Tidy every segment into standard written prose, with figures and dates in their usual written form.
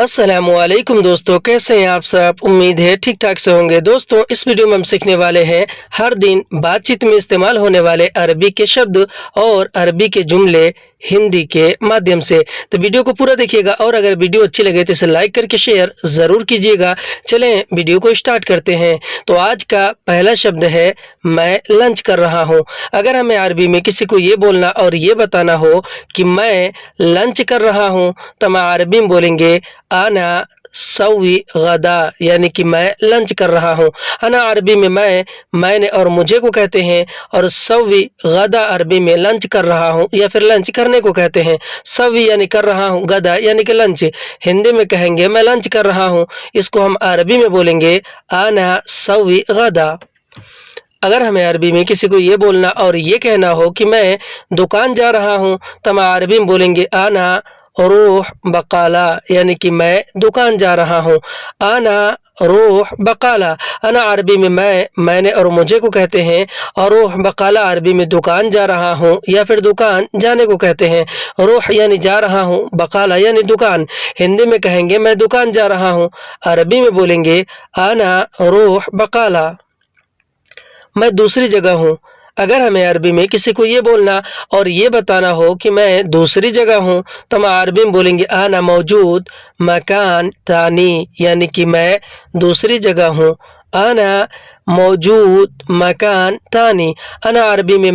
अस्सलामुअलैकुम दोस्तों, कैसे हैं आप सब। उम्मीद है ठीक ठाक से होंगे। दोस्तों, इस वीडियो में हम सीखने वाले हैं हर दिन बातचीत में इस्तेमाल होने वाले अरबी के शब्द और अरबी के जुमले हिंदी के माध्यम से। तो वीडियो को पूरा देखिएगा और अगर वीडियो अच्छी लगे तो इसे लाइक करके शेयर ज़रूर कीजिएगा। चलें वीडियो को स्टार्ट करते हैं। तो आज का पहला शब्द है मैं लंच कर रहा हूँ। अगर हमें अरबी में किसी को ये बोलना और ये बताना हो कि मैं लंच कर रहा हूँ, तो हम अरबी में बोलेंगे आना सवी गदा, यानी कि मैं लंच कर रहा हूँ। अना अरबी में मैंने और मुझे को कहते हैं, और सवी गदा अरबी में लंच कर रहा हूँ या फिर लंच करने को कहते हैं। सवी यानी कर रहा हूँ, गदा यानी कि लंच। हिंदी में कहेंगे मैं लंच कर रहा हूँ, इसको हम अरबी में बोलेंगे आना सवी गदा। अगर हमें अरबी में किसी को ये बोलना और ये कहना हो कि मैं दुकान जा रहा हूँ, तो हम अरबी में बोलेंगे आना रूह बकाला, यानी कि मैं दुकान जा रहा हूँ। आना रूह बकाला। अना अरबी में मैंने और मुझे को कहते हैं, और रूह बकाला अरबी में दुकान जा रहा हूँ या फिर दुकान जाने को कहते हैं। रूह यानी जा रहा हूँ, बकाला यानी दुकान। हिंदी में कहेंगे मैं दुकान जा रहा हूँ, अरबी में बोलेंगे आना रूह बकाला। मैं दूसरी जगह हूँ। अगर हमें अरबी में किसी को ये बोलना और ये बताना हो कि मैं दूसरी जगह हूँ, तो हम अरबी में बोलेंगे आना मौजूद मकान तानी, यानी कि मैं दूसरी जगह हूँ। आना मौजूद मकान तानी। अना अरबी में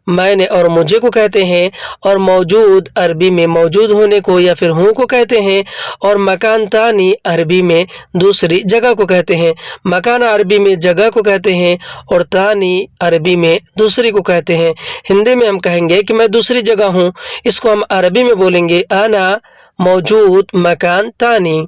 मैंने और मुझे को कहते हैं, और मौजूद अरबी में मौजूद होने को या फिर हूँ को कहते हैं, और मकान तानी अरबी में दूसरी जगह को कहते हैं। मकान अरबी में जगह को कहते हैं और तानी अरबी में दूसरी को कहते हैं। हिंदी में हम कहेंगे कि मैं दूसरी जगह हूँ, इसको हम अरबी में बोलेंगे आना मौजूद मकान तानी।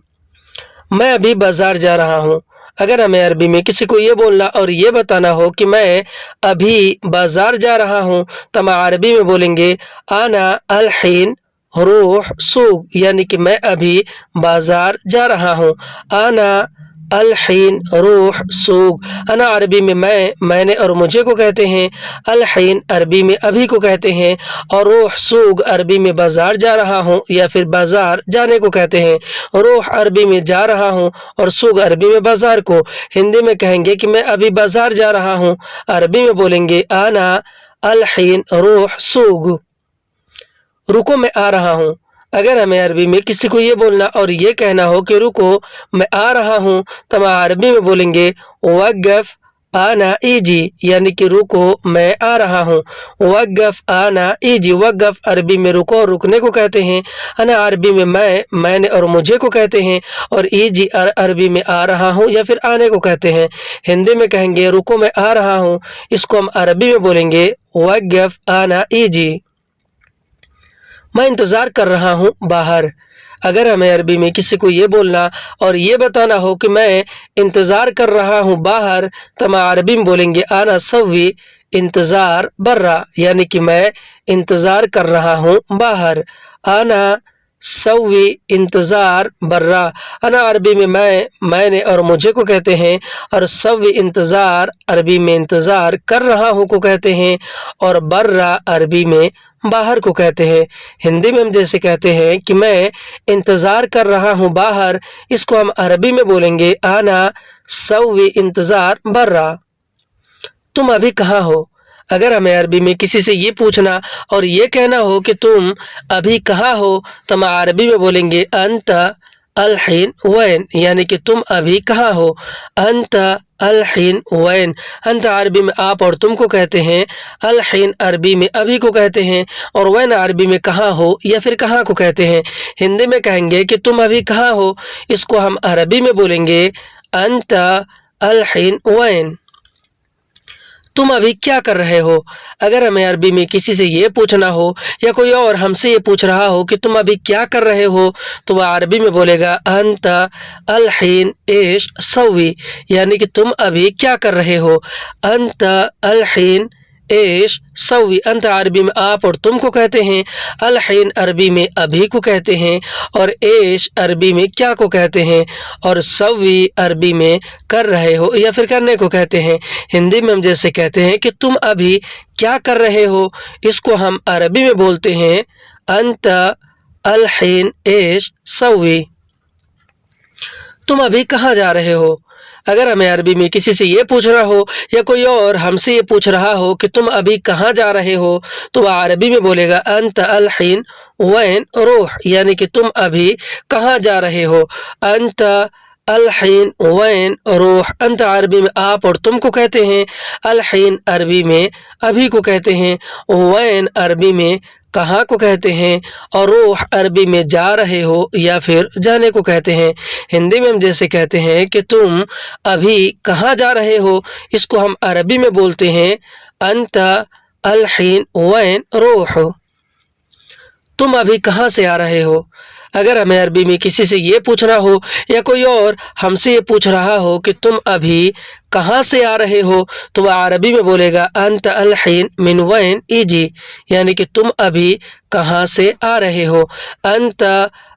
मैं अभी बाजार जा रहा हूँ। अगर हमें अरबी में किसी को ये बोलना और ये बताना हो कि मैं अभी बाजार जा रहा हूँ, तो हम अरबी में बोलेंगे आना अलहीन रूह सूक, यानी कि मैं अभी बाजार जा रहा हूँ। आना अलहीन रूह सूक। अना अरबी में मैंने और मुझे को कहते हैं, अलहीन अरबी में अभी को कहते हैं, और रूह सूक अरबी में बाजार जा रहा हूँ या फिर बाजार जाने को कहते हैं। रूह अरबी में जा रहा हूँ और सूक अरबी में बाजार को। हिंदी में कहेंगे कि मैं अभी बाजार जा रहा हूँ, अरबी में बोलेंगे आना अलहीन रूह सूक। रुको मैं आ रहा हूँ। अगर हमें अरबी में किसी को ये बोलना और ये कहना हो कि रुको मैं आ रहा हूँ, तो हम अरबी में बोलेंगे वक़्फ़ आना इजी, यानी कि रुको मैं आ रहा हूँ। वक़्फ़ आना इजी। वक़्फ़ अरबी में रुको और रुकने को कहते हैं। अना अरबी में मैंने और मुझे को कहते हैं, और इजी अरबी में आ रहा हूँ या फिर आने को कहते हैं। हिंदी में कहेंगे रुको मैं आ रहा हूँ, इसको हम अरबी में बोलेंगे वक़्फ़ आना इजी। मैं इंतज़ार कर रहा हूँ बाहर। अगर हमें अरबी में किसी को ये बोलना और ये बताना हो कि मैं इंतज़ार कर रहा हूँ बाहर, तो हम अरबी में बोलेंगे आना सवी इंतज़ार बर्रा, यानी कि मैं इंतज़ार कर रहा हूँ बाहर। आना सवी इंतज़ार बर्रा। अना अरबी में मैंने और मुझे को कहते हैं, और सवी इंतज़ार अरबी में इंतज़ार कर रहा हूँ को कहते हैं, और बर्रा अरबी में बाहर को कहते हैं। हिंदी में हम जैसे कहते हैं कि मैं इंतज़ार कर रहा हूँ बाहर, इसको हम अरबी में बोलेंगे आना सवी इंतज़ार बर्रा। तुम अभी कहाँ हो। अगर हमें अरबी में किसी से ये पूछना और ये कहना हो कि तुम अभी कहाँ हो, तो हम अरबी में बोलेंगे अंत अलहीन वैन, यानी कि तुम अभी कहाँ हो। अंत अलहीन वैन। अंत अरबी में आप और तुम को कहते हैं, अलहीन अरबी में अभी को कहते हैं, और वैन अरबी में कहाँ हो या फिर कहाँ को कहते हैं। हिंदी में कहेंगे कि तुम अभी कहाँ हो, इसको हम अरबी में बोलेंगे अंत अलहीन वैन। तुम अभी क्या कर रहे हो। अगर हमें अरबी में किसी से ये पूछना हो या कोई और हमसे ये पूछ रहा हो कि तुम अभी क्या कर रहे हो, तो वह अरबी में बोलेगा अंत अलहीन एश सवी, यानी कि तुम अभी क्या कर रहे हो। अंत अलहीन एश सवी। अंत अरबी में आप और तुम को कहते हैं, अलहीन अरबी में अभी को कहते हैं, और एश अरबी में क्या को कहते हैं, और सवी अरबी में कर रहे हो या फिर करने को कहते हैं। हिंदी में हम जैसे कहते हैं कि तुम अभी क्या कर रहे हो, इसको हम अरबी में बोलते हैं अंत अलहीन एश सवी। तुम अभी कहाँ जा रहे हो। अगर हमें अरबी में किसी से ये पूछना हो या कोई और हमसे ये पूछ रहा हो कि तुम अभी कहाँ जा रहे हो, तो वह अरबी में बोलेगा अंत अल हिन वैन रूह, यानी कि तुम अभी कहाँ जा रहे हो। अंत अल हिन वैन रूह, अंत अरबी में आप और तुम को कहते हैं, अल हिन अरबी में अभी को कहते हैं, वैन अरबी में कहाँ को कहते हैं, और रूह अरबी में जा रहे हो या फिर जाने को कहते हैं। हिंदी में हम जैसे कहते हैं कि तुम अभी कहाँ जा रहे हो, इसको हम अरबी में बोलते हैं अंत अल हिन वैन रूह। तुम अभी कहाँ से आ रहे हो। अगर हमें अरबी में किसी से ये पूछना हो या कोई और हमसे ये पूछ रहा हो कि तुम अभी कहाँ से आ रहे हो, तो वह अरबी में बोलेगा अंत अल हिन मिन वैन इजी, यानी कि तुम अभी कहाँ से आ रहे हो। अंत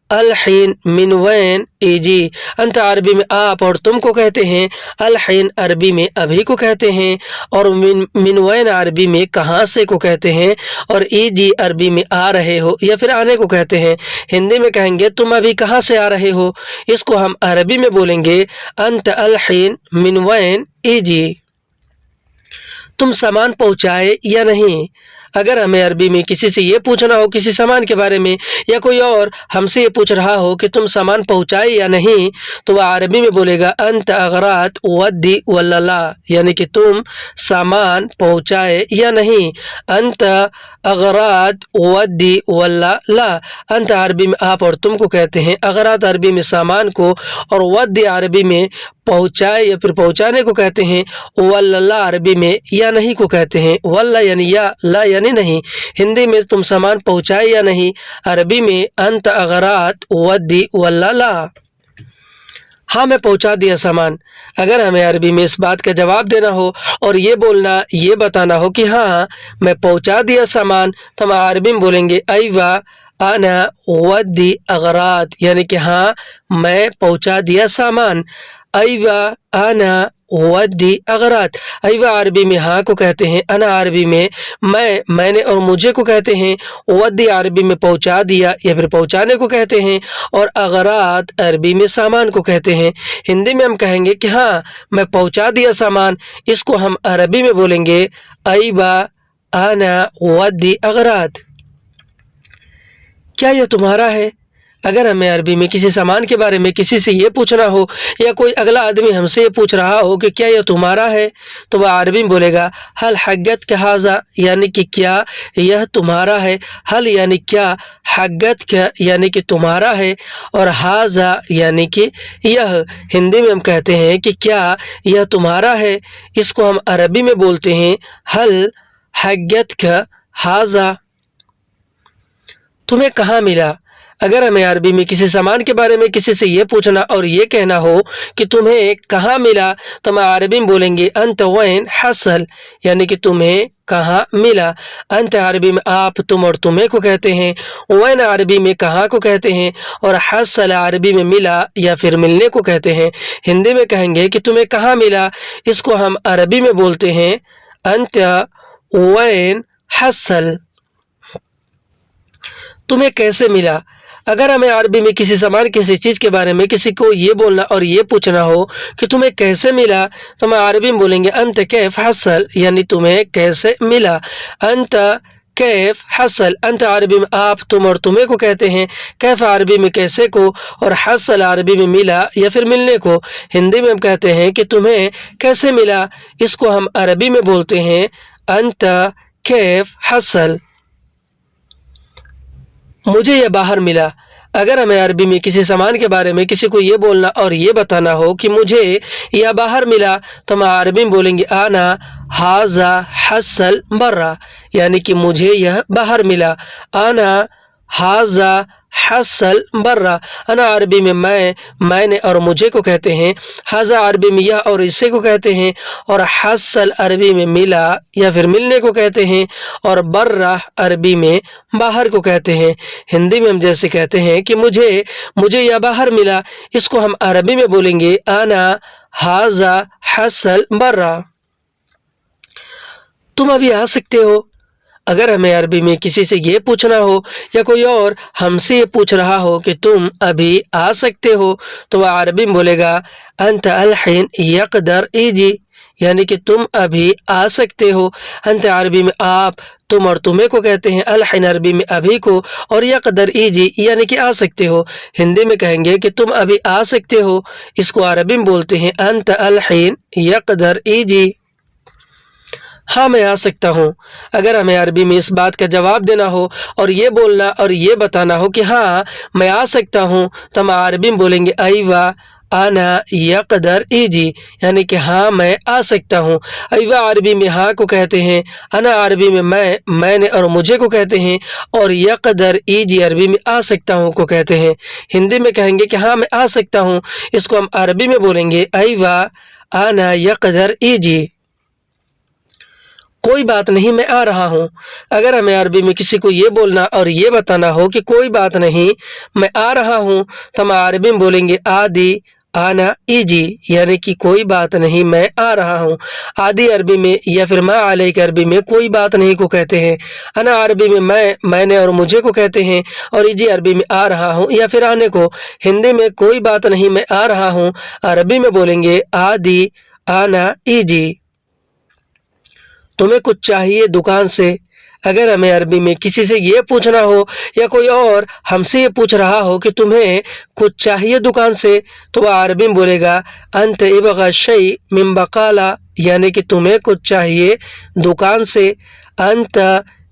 अल हिन मिन वैन इजी, अंत अरबी में आप और तुम को कहते हैं, अल हिन अरबी में अभी को कहते हैं, और मिन वैन अरबी में कहाँ से को कहते हैं, और इजी अरबी में आ रहे हो या फिर आने को कहते हैं। हिंदी में कहेंगे तुम अभी कहाँ से आ रहे हो, इसको हम अरबी में बोलेंगे अंत अल हिन मिन वैन इजी। तुम सामान पहुँचाए या नहीं। अगर हमें अरबी में किसी से ये पूछना हो किसी सामान के बारे में या कोई और हमसे ये पूछ रहा हो कि तुम सामान पहुँचाए या नहीं, तो वह अरबी में बोलेगा अंत अगरात वद्दी वल्ला, यानी कि तुम सामान पहुँचाए या नहीं। अंत अगरात वद्दी वल्ला, अंत अरबी में आप और तुम को कहते हैं, अगरात अरबी में सामान को, और वद्दी अरबी में पहुँचाए या फिर पहुँचाने को कहते हैं, वल्ला अरबी में या नहीं को कहते हैं। वल्ला यानी या, ला यानी नहीं। हिंदी में तुम सामान पहुँचाए या नहीं, अरबी में अंत अगरात वद्दी वल्ला ला। हाँ मैं पहुँचा दिया सामान। अगर हमें अरबी में इस बात का जवाब देना हो और ये बोलना ये बताना हो कि हाँ मैं पहुँचा दिया सामान, तो हम अरबी में बोलेंगे अयवा आना वद्दी अगरात, यानी कि हाँ मैं पहुँचा दिया सामान। अयवा आना वद्दी अगरात, अयवा अरबी में हाँ को कहते हैं, अना अरबी में मैंने और मुझे को कहते हैं, वद्दी अरबी में पहुँचा दिया या फिर पहुँचाने को कहते हैं, और अगरात अरबी में सामान को कहते हैं। हिंदी में हम कहेंगे कि हाँ मैं पहुँचा दिया सामान, इसको हम अरबी में बोलेंगे अयवा आना वद्दी अगरात। क्या यह तुम्हारा है। अगर हमें अरबी में किसी सामान के बारे में किसी से ये पूछना हो या कोई अगला आदमी हमसे ये पूछ रहा हो कि क्या यह तुम्हारा है, तो वह अरबी में बोलेगा हल हग्गत का हाजा, यानी कि क्या यह तुम्हारा है। हल यानी क्या, हग्गत का यानी कि तुम्हारा है, और हाजा यानी कि यह। हिंदी में हम कहते हैं कि क्या यह तुम्हारा है, इसको हम अरबी में बोलते हैं हल हग्गत का हाजा। तुम्हें कहाँ मिला। अगर हमें अरबी में किसी सामान के बारे में किसी से ये पूछना और ये कहना हो कि तुम्हें कहाँ मिला, तो हम अरबी में बोलेंगे अंत वैन हसल, यानी कि तुम्हें कहाँ मिला। अंत अरबी में आप तुम और तुम्हें को कहते हैं, वैन अरबी में कहाँ को कहते हैं, और हसल अरबी में मिला या फिर मिलने को कहते हैं। हिंदी में कहेंगे कि तुम्हें कहाँ मिला, इसको हम अरबी में बोलते हैं अंत वैन हसल। तुम्हें कैसे मिला। अगर हमें अरबी में किसी सामान किसी चीज़ के बारे में किसी को ये बोलना और ये पूछना हो कि तुम्हें कैसे मिला, तो हम अरबी में बोलेंगे अंत कैफ हसल, यानी तुम्हें कैसे मिला। अंत कैफ हसल, अंत अरबी में आप तुम और तुम्हें को कहते हैं, कैफ अरबी में कैसे को, और हसल अरबी में मिला या फिर मिलने को। हिंदी में हम कहते हैं कि तुम्हें कैसे मिला, इसको हम अरबी में बोलते हैं अंत कैफ हसल। मुझे यह बाहर मिला। अगर हमें अरबी में किसी सामान के बारे में किसी को ये बोलना और ये बताना हो कि मुझे यह बाहर मिला, तो हम अरबी में बोलेंगे आना हाजा हसल बर्रा, यानी कि मुझे यह बाहर मिला। आना हाजा हसल बर्रा, अना अरबी में मैंने और मुझे को कहते हैं, हाजा अरबी में यह और इसे को कहते हैं, और हसल अरबी में मिला या फिर मिलने को कहते हैं, और बर्रा अरबी में बाहर को कहते हैं। हिंदी में हम जैसे कहते हैं कि मुझे यह बाहर मिला, इसको हम अरबी में बोलेंगे आना हाजा हसल बर्रा। तुम अभी आ सकते हो। अगर हमें अरबी में किसी से ये पूछना हो या कोई और हमसे ये पूछ रहा हो कि तुम अभी आ सकते हो, तो वह अरबी में बोलेगा अंत अल-हिन यक़दर इजी, यानी कि तुम अभी आ सकते हो। अंत अरबी में आप, तुम और तुम्हें को कहते हैं, अल-हिन अरबी में अभी को, और यक़दर इजी यानी कि आ सकते हो। हिंदी में कहेंगे कि तुम अभी आ सकते हो, इसको अरबी में बोलते हैं अंत अल-हिन यक़दर इजी। हाँ मैं आ सकता हूँ। अगर हमें अरबी में इस बात का जवाब देना हो और ये बोलना और ये बताना हो कि हाँ मैं आ सकता हूँ, तो हम अरबी में बोलेंगे अयवा आना यक़दर इजी, यानी कि हाँ मैं आ सकता हूँ। अयवा अरबी में हाँ को कहते हैं, अना अरबी में मैं, मैंने और मुझे को कहते हैं, और यक़दर इजी अरबी में आ सकता हूँ को कहते हैं। हिंदी में कहेंगे कि हाँ मैं आ सकता हूँ, इसको हम अरबी में बोलेंगे अयवा आना यक़दर इजी। कोई बात नहीं मैं आ रहा हूँ। अगर हमें अरबी में किसी को ये बोलना और ये बताना हो कि कोई बात नहीं मैं आ रहा हूँ, तो हम अरबी में बोलेंगे आदि आना इजी, यानी कि कोई बात नहीं मैं आ रहा हूँ। आदि अरबी में या फिर मा अलैक अरबी में कोई बात नहीं को कहते हैं। अना अरबी में मैं, मैंने और मुझे को कहते हैं, और इजी अरबी में आ रहा हूँ या फिर आने को। हिंदी में कोई बात नहीं मैं आ रहा हूँ अरबी में बोलेंगे आदि आना इजी। तुम्हें कुछ चाहिए दुकान से। अगर हमें अरबी में किसी से ये पूछना हो या कोई और हमसे ये पूछ रहा हो कि तुम्हें कुछ चाहिए दुकान से, तो वह अरबी में बोलेगा अंत इबगा शै मिन बकाला, यानी कि तुम्हें कुछ चाहिए दुकान से। अंत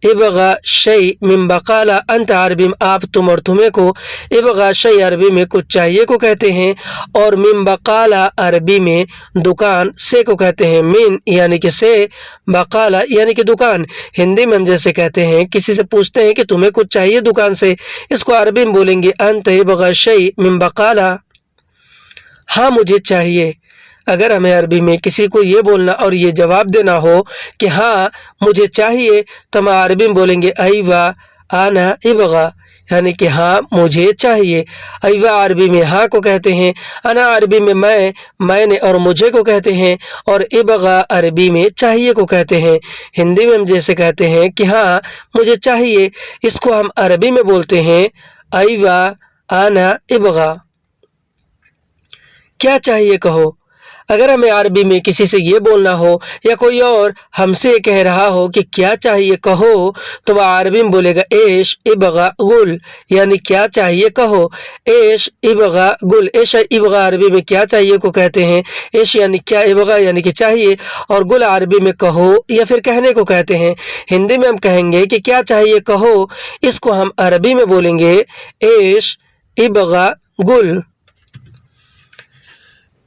इबगा शै मिन बकाला, अंत अरबी में आप, तुम और तुम्हें को, इबगा शै अरबी में कुछ चाहिए को कहते हैं, और मिन बकाला अरबी में दुकान से को कहते हैं। मिन यानी कि से, बकाला यानी कि दुकान। हिंदी में हम जैसे कहते हैं, किसी से पूछते हैं कि तुम्हें कुछ चाहिए दुकान से, इसको अरबी में बोलेंगे अंत इबगा शै मिन बकाला, हाँ मुझे चाहिए। अगर हमें अरबी में किसी को ये बोलना और ये जवाब देना हो कि हाँ मुझे चाहिए, तो हम अरबी में बोलेंगे अयवा आना इबगा, यानी कि हाँ मुझे चाहिए। अयवा अरबी में हाँ को कहते हैं, अना अरबी में मैं, मैंने और मुझे को कहते हैं, और इबगा अरबी में चाहिए को कहते हैं। हिंदी में हम जैसे कहते हैं कि हाँ मुझे चाहिए, इसको हम अरबी में बोलते हैं अयवा आना इबगा। क्या चाहिए कहो। अगर हमें अरबी में किसी से ये बोलना हो या कोई और हमसे ये कह रहा हो कि क्या चाहिए कहो, तो वह अरबी में बोलेगा एश इबगा गुल, यानी क्या चाहिए कहो। एश इबगा गुल, एश इबगा अरबी में क्या चाहिए को कहते हैं। एश यानी क्या, इबगा यानी कि चाहिए, और गुल अरबी में कहो या फिर कहने को कहते हैं। हिंदी में हम कहेंगे कि क्या चाहिए कहो, इसको हम अरबी में बोलेंगे एश इबगा गुल।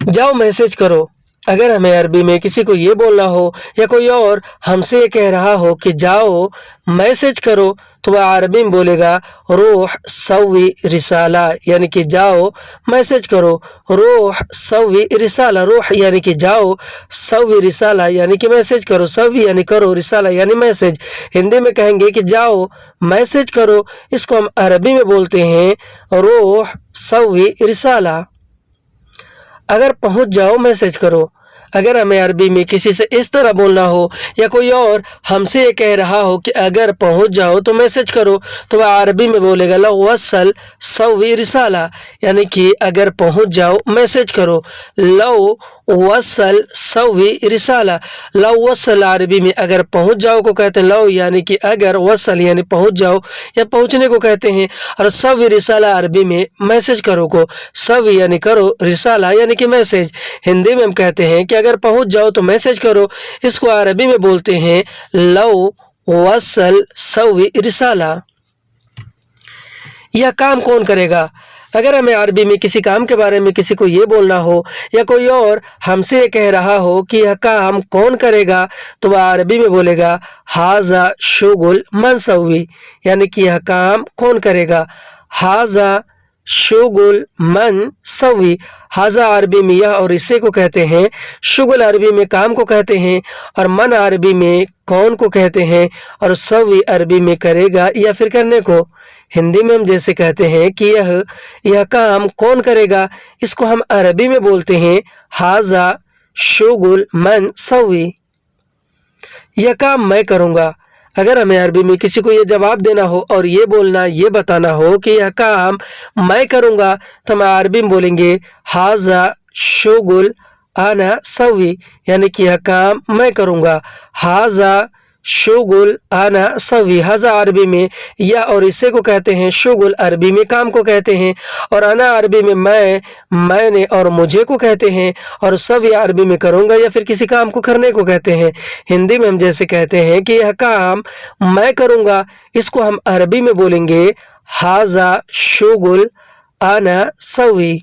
जाओ मैसेज करो। अगर हमें अरबी में किसी को ये बोलना हो या कोई और हमसे ये कह रहा हो कि जाओ मैसेज करो, तो वह अरबी में बोलेगा रूह सवी रिसाला, यानी कि जाओ मैसेज करो। रूह सवी रिसाला, रूह यानी कि जाओ, सवी रिसाला यानी कि मैसेज करो, सवी यानी करो, रिसाला यानी मैसेज। हिंदी में कहेंगे कि जाओ मैसेज करो, इसको हम अरबी में बोलते हैं रूह सवी रिसाला। अगर पहुंच जाओ मैसेज करो। अगर हमें अरबी में किसी से इस तरह बोलना हो या कोई और हमसे ये कह रहा हो कि अगर पहुंच जाओ तो मैसेज करो, तो वह अरबी में बोलेगा लो वसल सवी रिसाला, यानी कि अगर पहुंच जाओ मैसेज करो। लो वसल सवी रिसाला, लो वसल अरबी में अगर पहुंच जाओ को कहते हैं लो, यानी कि अगर, वसल यानी पहुंच जाओ या पहुंचने को कहते हैं, और सवी रिसाला अरबी में मैसेज करो को, सवी यानी करो, रिसाला यानी कि मैसेज। हिंदी में हम कहते हैं कि अगर पहुंच जाओ तो मैसेज करो, इसको अरबी में बोलते हैं लो वसल सवी रिसाला। यह काम कौन करेगा। अगर हमें अरबी में किसी काम के बारे में किसी को ये बोलना हो या कोई और हमसे ये कह रहा हो कि यह काम कौन करेगा, तो वह अरबी में बोलेगा हाजा शुगुल मनसवी, यानी कि यह काम कौन करेगा। हाजा शुगुल मन सवी, हाजा अरबी में यह और इसे को कहते हैं, शुगुल अरबी में काम को कहते हैं, और मन अरबी में कौन को कहते हैं, और सवी अरबी में करेगा या फिर करने को। हिंदी में हम जैसे कहते हैं कि यह काम कौन करेगा, इसको हम अरबी में बोलते हैं हाजा शुगुल मन सवी। यह काम मैं करूँगा। अगर हमें अरबी में किसी को ये जवाब देना हो और ये बोलना, ये बताना हो कि यह काम मैं करूँगा, तो हम अरबी में बोलेंगे हाजा शुगुल आना सवी, यानी कि यह काम मैं करूँगा। हाजा शुगुल आना सवी, हाजा अरबी में या और इसे को कहते हैं, शुगुल अरबी में काम को कहते हैं, और आना अरबी में मैं, मैंने और मुझे को कहते हैं, और सवी अरबी में करूँगा या फिर किसी काम को करने को कहते हैं। हिंदी में हम जैसे कहते हैं कि यह काम मैं करूँगा, इसको हम अरबी में बोलेंगे हाजा शुगुल आना सवी।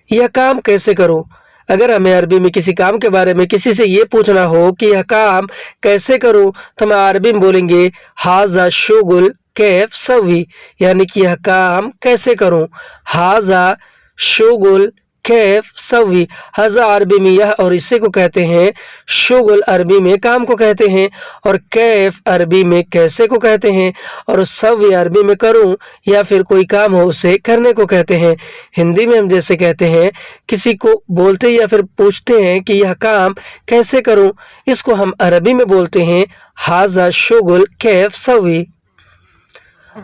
यह काम कैसे करूं? अगर हमें अरबी में किसी काम के बारे में किसी से ये पूछना हो कि यह काम कैसे करूं, तो हम अरबी में बोलेंगे हाजा शुगुल कैफ सवी, यानी कि यह काम कैसे करूं। हाजा शुगुल कैफ सवी, हाजा अरबी में यह और इसे को कहते हैं, शुगुल अरबी में काम को कहते हैं, और कैफ अरबी में कैसे को कहते हैं, और सवी अरबी में करूं या फिर कोई काम हो उसे करने को कहते हैं। हिंदी में हम जैसे कहते हैं, किसी को बोलते या फिर पूछते हैं कि यह काम कैसे करूं, इसको हम अरबी में बोलते हैं हाजा शुगुल कैफ सवी।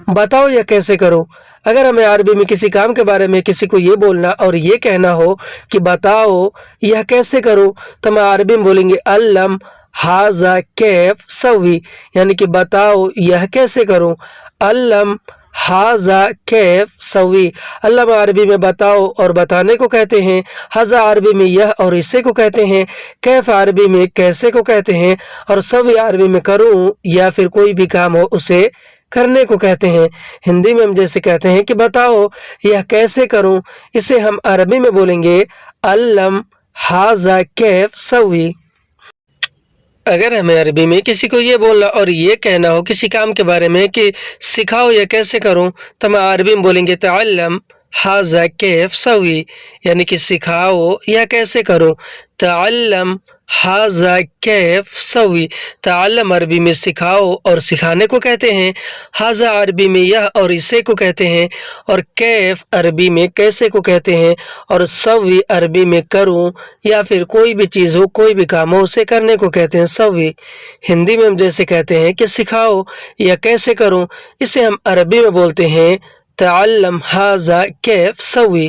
बताओ यह कैसे करूं? अगर हमें अरबी में किसी काम के बारे में किसी को ये बोलना और ये कहना हो कि बताओ यह कैसे करूं, तो हम अरबी में बोलेंगे अल्लम हाजा कैफ सवी, यानी कि बताओ यह कैसे करूं। अल्लम हाजा कैफ सवी, अल्लम अरबी में बताओ और बताने को कहते हैं, हाजा अरबी में यह और इसे को कहते हैं, कैफ अरबी में कैसे को कहते हैं, और सवी अरबी में करूं या फिर कोई भी काम हो उसे करने को कहते हैं। हिंदी में हम जैसे कहते हैं कि बताओ यह कैसे करूं, इसे हम अरबी में बोलेंगे अल्लम हाजा कैफ सवी। अगर हमें अरबी में किसी को ये बोलना और ये कहना हो किसी काम के बारे में कि सिखाओ यह कैसे करूं, तो हम अरबी में बोलेंगे तअल्लम हाजा कैफ सवी, यानी कि सिखाओ यह कैसे करूं। तअल्लम हाजा कैफ सवी, तअल्लम अरबी में सिखाओ और सिखाने को कहते हैं, हाजा अरबी में यह और इसे को कहते हैं, और कैफ अरबी में कैसे को कहते हैं, और सवी अरबी में करूं या फिर कोई भी चीज़ हो, कोई भी काम हो उसे करने को कहते हैं सवी। हिंदी में हम जैसे कहते हैं कि सिखाओ या कैसे करूं, इसे हम अरबी में बोलते हैं तअल्लम हाजा कैफ सवी।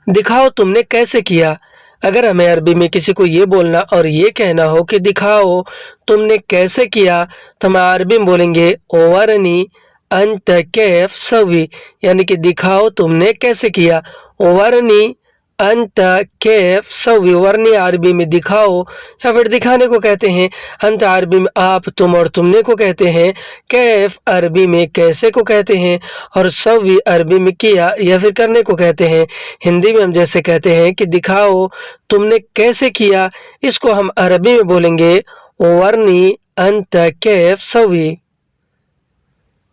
दिखाओ तुमने कैसे किया। अगर हमें अरबी में किसी को ये बोलना और ये कहना हो कि दिखाओ तुमने कैसे किया, तो हम अरबी में बोलेंगे ओवरनी अंत कैफ सवी, यानी कि दिखाओ तुमने कैसे किया। ओवरनी अंत कैफ सवी, वरनी अरबी में दिखाओ या फिर दिखाने को कहते हैं, अंत अरबी में आप, तुम और तुमने को कहते हैं, कैफ अरबी में कैसे को कहते हैं, और सवी अरबी में किया या फिर करने को कहते हैं। हिंदी में हम जैसे कहते हैं कि दिखाओ तुमने कैसे किया, इसको हम अरबी में बोलेंगे वरनी अंत कैफ सवी।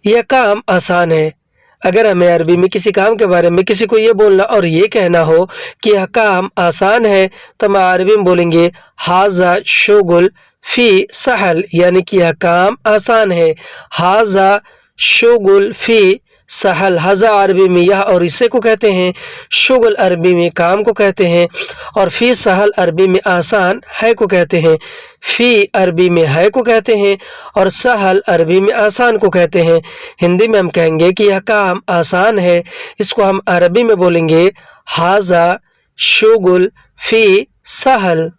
यह काम आसान है। अगर हमें अरबी में किसी काम के बारे में किसी को ये बोलना और ये कहना हो कि यह काम आसान है, तो हम अरबी में बोलेंगे हाजा शुगुल फी सहल, यानी कि यह काम आसान है। हाजा शुगुल फी सहल, हाजा अरबी में यह और इसे को कहते हैं, शुगुल अरबी में काम को कहते हैं, और फी सहल अरबी में आसान है को कहते हैं। फी अरबी में है को कहते हैं और सहल अरबी में आसान को कहते हैं। हिंदी में हम कहेंगे कि यह काम आसान है, इसको हम अरबी में बोलेंगे हाजा शुगुल फी सहल।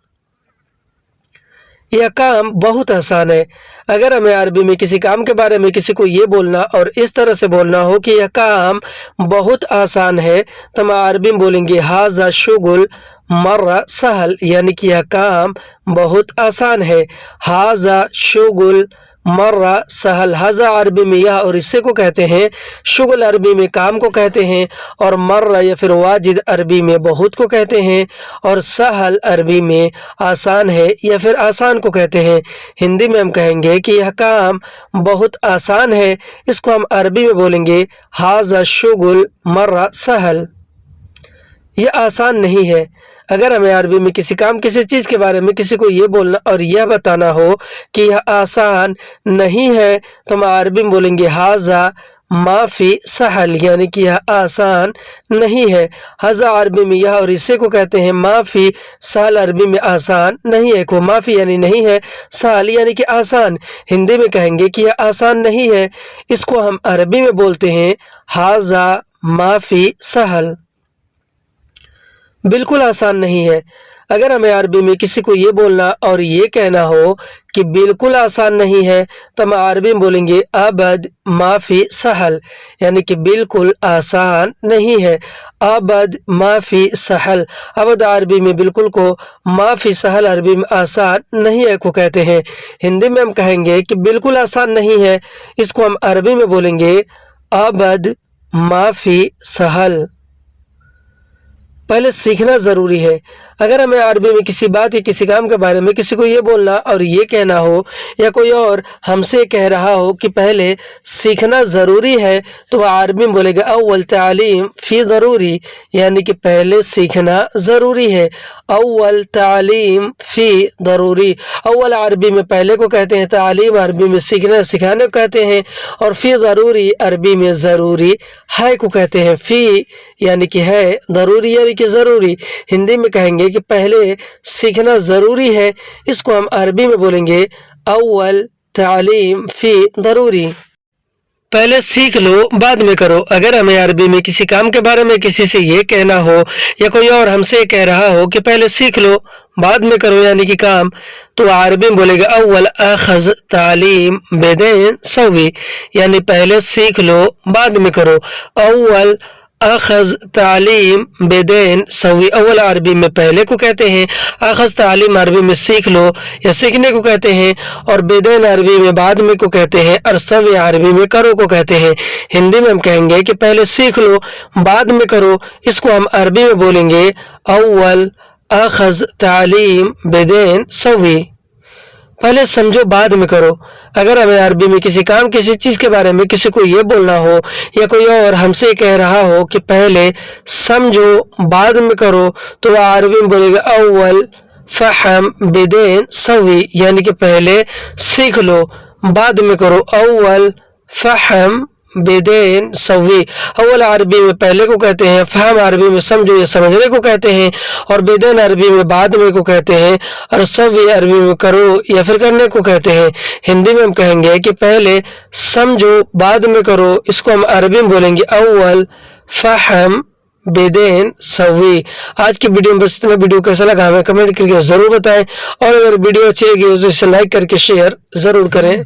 यह काम बहुत आसान है। अगर हमें अरबी में किसी काम के बारे में किसी को ये बोलना और इस तरह से बोलना हो कि यह काम बहुत आसान है, तो हम अरबी में बोलेंगे हाजा शुगुल मर्रा सहल, यानी कि यह काम बहुत आसान है। हाजा शुगुल मर्रा सहल, हाजा अरबी में यह और इससे को कहते हैं, शुगुल अरबी में काम को कहते हैं, और मर्रा या फिर वाजिद अरबी में बहुत को कहते हैं, और सहल अरबी में आसान है या फिर आसान को कहते हैं। हिंदी में हम कहेंगे कि यह काम बहुत आसान है, इसको हम अरबी में बोलेंगे हाजा शुगुल मर्रा सहल। यह आसान नहीं है। अगर हमें अरबी में किसी काम किसी चीज़ के बारे में किसी को ये बोलना और यह बताना हो कि यह आसान नहीं है, तो हम अरबी में बोलेंगे हाजा माफी सहल यानी कि यह आसान नहीं है। हज़ा अरबी में यह और इसे को कहते हैं माफी, सहल अरबी में आसान नहीं है। को माफी यानी नहीं है, सहल यानी कि आसान। हिंदी में कहेंगे कि यह आसान नहीं है, इसको हम अरबी में बोलते हैं हाजा माफी सहल, बिल्कुल आसान नहीं है। अगर हमें अरबी में किसी को ये बोलना और ये कहना हो कि बिल्कुल आसान नहीं है, तो हम अरबी में बोलेंगे अबद माफी सहल, यानी कि बिल्कुल आसान नहीं है। अबद माफी सहल, अबद अरबी में बिल्कुल को, माफी सहल अरबी में आसान नहीं है को कहते हैं। हिंदी में हम कहेंगे कि बिल्कुल आसान नहीं है, इसको हम अरबी में बोलेंगे अबद माफी सहल। पहले सीखना ज़रूरी है। अगर हमें अरबी में किसी बात या किसी काम के बारे में किसी को ये बोलना और ये कहना हो, या कोई और हमसे कह रहा हो कि पहले सीखना ज़रूरी है, तो वह अरबी में बोलेगा अव्वल तालीम फ़ी ज़रूरी, यानी कि पहले सीखना ज़रूरी है। अव्वल तालीम फ़ी ज़रूरी, अव्वल अरबी में पहले को कहते हैं, तालीम अरबी में सीखना सिखाने को कहते हैं, और फ़ी ज़रूरी अरबी में ज़रूरी है को कहते हैं। फ़ी यानी कि है, ज़रूरी यानी कि ज़रूरी। हिंदी में कहेंगे कि पहले सीखना ज़रूरी है, इसको हम अरबी में बोलेंगे अव्वल तालीम फ़ी ज़रूरी। पहले सीख लो बाद में करो। अगर हमें अरबी में किसी काम के बारे में किसी से ये कहना हो, या कोई और हमसे कह रहा हो कि पहले सीख लो बाद में करो यानी कि काम, तो अरबी में बोलेगा अव्वल अखज़ तालीम बेदैन सवी, यानी पहले सीख लो बाद में करो। अव्वल अखज़ तालीम बेदैन सवी, अव्वल अरबी में पहले को कहते हैं, अखज़ तालीम अरबी में सीख लो या सीखने को कहते हैं, और बेदैन अरबी में बाद में को कहते हैं, और सवी अरबी में करो को कहते हैं। हिंदी में हम कहेंगे कि पहले सीख लो बाद में करो, इसको हम अरबी में बोलेंगे अव्वल अखज़ तालीम बेदैन सवी। पहले समझो बाद में करो। अगर हमें अरबी में किसी काम किसी चीज़ के बारे में किसी को ये बोलना हो, या कोई और हमसे कह रहा हो कि पहले समझो बाद में करो, तो वह अरबी में बोलेगा अव्वल फ़हम बेदैन सवी, यानी कि पहले सीख लो बाद में करो। अव्वल फ़हम बेदैन सवी, अव्वल अरबी में पहले को कहते हैं, फ़हम अरबी में समझो या समझने को कहते हैं, और बेदैन अरबी में बाद में को कहते हैं, और सवी अरबी में करो या फिर करने को कहते हैं। हिंदी में हम कहेंगे कि पहले समझो बाद में करो, इसको हम अरबी में बोलेंगे अव्वल फ़हम बेदैन सवी। आज की वीडियो में बस इतना। वीडियो कैसा लगा हमें कमेंट करके ज़रूर बताएं, और अगर वीडियो अच्छी लगी तो इसे लाइक करके शेयर ज़रूर करें।